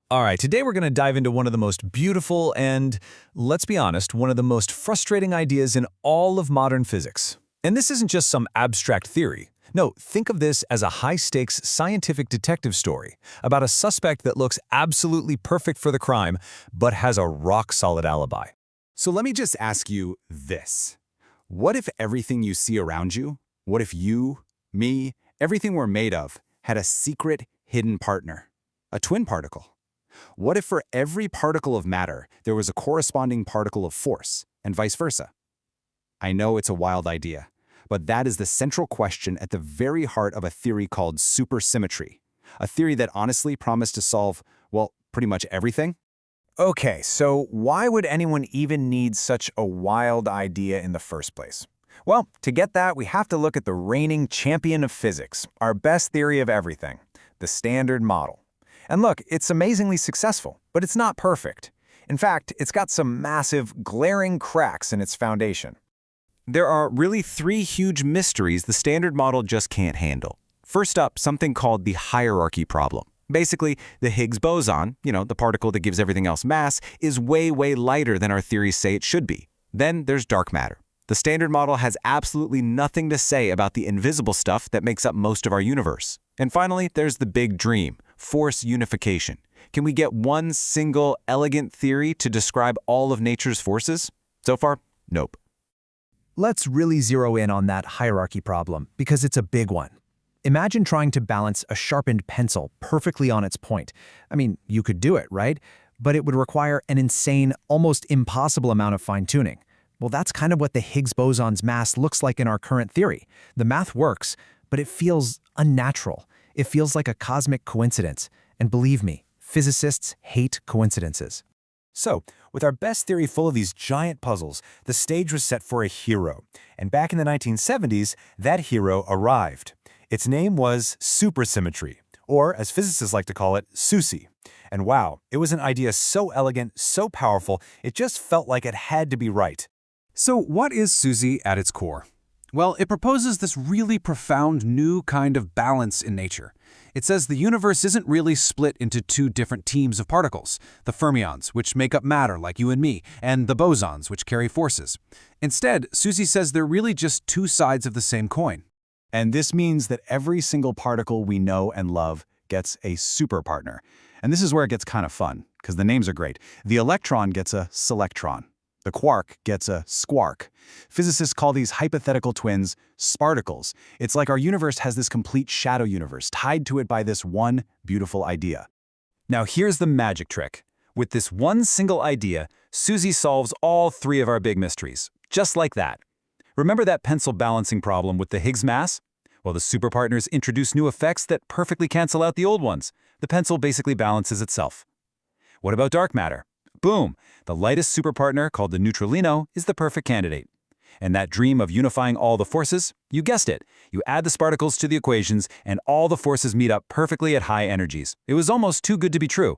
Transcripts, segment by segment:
All right, today we're going to dive into one of the most beautiful and, let's be honest, one of the most frustrating ideas in all of modern physics. And this isn't just some abstract theory. No, think of this as a high-stakes scientific detective story about a suspect that looks absolutely perfect for the crime, but has a rock-solid alibi. So let me just ask you this. What if everything you see around you, what if you, me, everything we're made of, had a secret, hidden partner? A twin particle? What if for every particle of matter, there was a corresponding particle of force, and vice versa? I know it's a wild idea, but that is the central question at the very heart of a theory called supersymmetry, a theory that honestly promised to solve, well, pretty much everything. Okay, so why would anyone even need such a wild idea in the first place? Well, to get that, we have to look at the reigning champion of physics, our best theory of everything, the Standard Model. And look, it's amazingly successful, but it's not perfect. In fact, it's got some massive, glaring cracks in its foundation. There are really three huge mysteries the Standard Model just can't handle. First up, something called the hierarchy problem. Basically, the Higgs boson, the particle that gives everything else mass, is way, way lighter than our theories say it should be. Then there's dark matter. The Standard Model has absolutely nothing to say about the invisible stuff that makes up most of our universe. And finally, there's the big dream, force unification. Can we get one single, elegant theory to describe all of nature's forces? So far, nope. Let's really zero in on that hierarchy problem, because it's a big one. Imagine trying to balance a sharpened pencil perfectly on its point. I mean, you could do it, right? But it would require an insane, almost impossible amount of fine-tuning. Well, that's kind of what the Higgs boson's mass looks like in our current theory. The math works, but it feels unnatural. It feels like a cosmic coincidence. And believe me, physicists hate coincidences. So, with our best theory full of these giant puzzles, the stage was set for a hero. And back in the 1970s, that hero arrived. Its name was supersymmetry, or as physicists like to call it, SUSY. And wow, it was an idea so elegant, so powerful, it just felt like it had to be right. So what is SUSY at its core? Well, it proposes this really profound new kind of balance in nature. It says the universe isn't really split into two different teams of particles, the fermions, which make up matter like you and me, and the bosons, which carry forces. Instead, SUSY says they're really just two sides of the same coin. And this means that every single particle we know and love gets a super partner. And this is where it gets kind of fun, because the names are great. The electron gets a selectron. The quark gets a squark. Physicists call these hypothetical twins sparticles. It's like our universe has this complete shadow universe tied to it by this one beautiful idea. Now here's the magic trick. With this one single idea, SUSY solves all three of our big mysteries, just like that. Remember that pencil balancing problem with the Higgs mass? Well, the superpartners introduce new effects that perfectly cancel out the old ones. The pencil basically balances itself. What about dark matter? Boom! The lightest superpartner, called the neutralino, is the perfect candidate. And that dream of unifying all the forces? You guessed it. You add the sparticles to the equations, and all the forces meet up perfectly at high energies. It was almost too good to be true.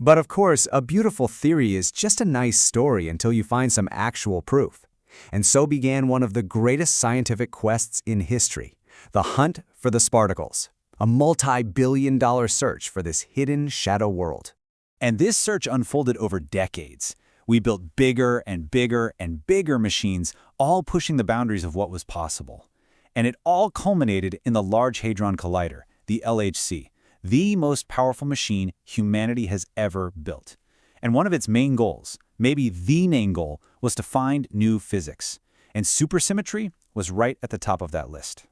But of course, a beautiful theory is just a nice story until you find some actual proof. And so began one of the greatest scientific quests in history, the hunt for the sparticles, a multi-billion-dollar search for this hidden shadow world. And this search unfolded over decades. We built bigger and bigger and bigger machines, all pushing the boundaries of what was possible. And it all culminated in the Large Hadron Collider, the LHC, the most powerful machine humanity has ever built. And one of its main goals, maybe the main goal, was to find new physics. And supersymmetry was right at the top of that list.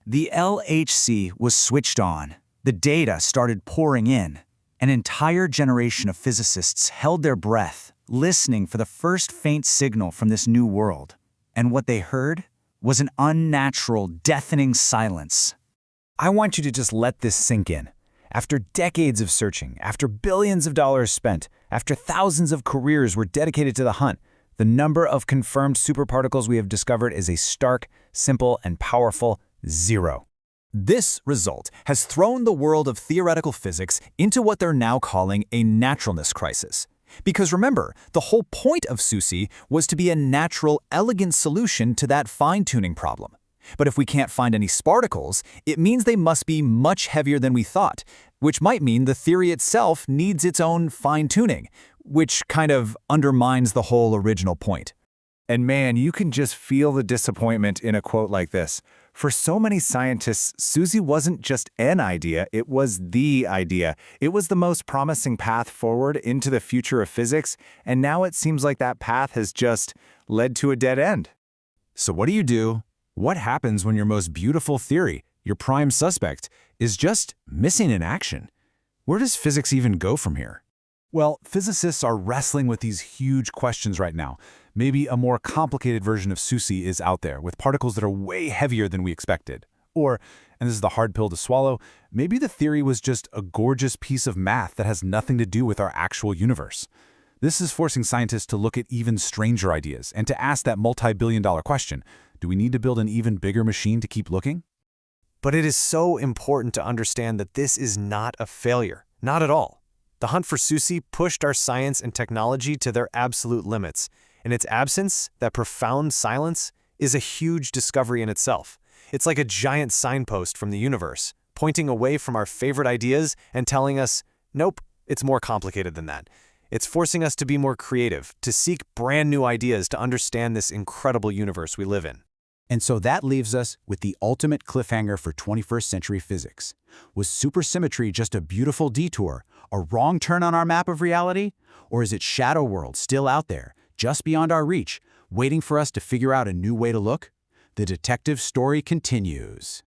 The LHC was switched on. The data started pouring in. An entire generation of physicists held their breath, listening for the first faint signal from this new world. And what they heard was an unnatural, deafening silence. I want you to just let this sink in. After decades of searching, after billions of dollars spent, after thousands of careers were dedicated to the hunt, the number of confirmed superparticles we have discovered is a stark, simple, and powerful 0. This result has thrown the world of theoretical physics into what they're now calling a naturalness crisis. Because remember, the whole point of SUSY was to be a natural, elegant solution to that fine-tuning problem. But if we can't find any sparticles, it means they must be much heavier than we thought, which might mean the theory itself needs its own fine-tuning, which kind of undermines the whole original point. And man, you can just feel the disappointment in a quote like this. For so many scientists, SUSY wasn't just an idea, it was the idea. It was the most promising path forward into the future of physics, and now it seems like that path has just led to a dead end. So what do you do? What happens when your most beautiful theory, your prime suspect, is just missing in action? Where does physics even go from here? Well, physicists are wrestling with these huge questions right now. Maybe a more complicated version of SUSY is out there, with particles that are way heavier than we expected. Or, and this is the hard pill to swallow, maybe the theory was just a gorgeous piece of math that has nothing to do with our actual universe. This is forcing scientists to look at even stranger ideas and to ask that multi-billion-dollar question: do we need to build an even bigger machine to keep looking? But it is so important to understand that this is not a failure. Not at all. The hunt for SUSY pushed our science and technology to their absolute limits. In its absence, that profound silence is a huge discovery in itself. It's like a giant signpost from the universe, pointing away from our favorite ideas and telling us, nope, it's more complicated than that. It's forcing us to be more creative, to seek brand new ideas to understand this incredible universe we live in. And so that leaves us with the ultimate cliffhanger for 21st century physics. Was supersymmetry just a beautiful detour, a wrong turn on our map of reality? Or is it shadow world still out there, just beyond our reach, waiting for us to figure out a new way to look? The detective story continues.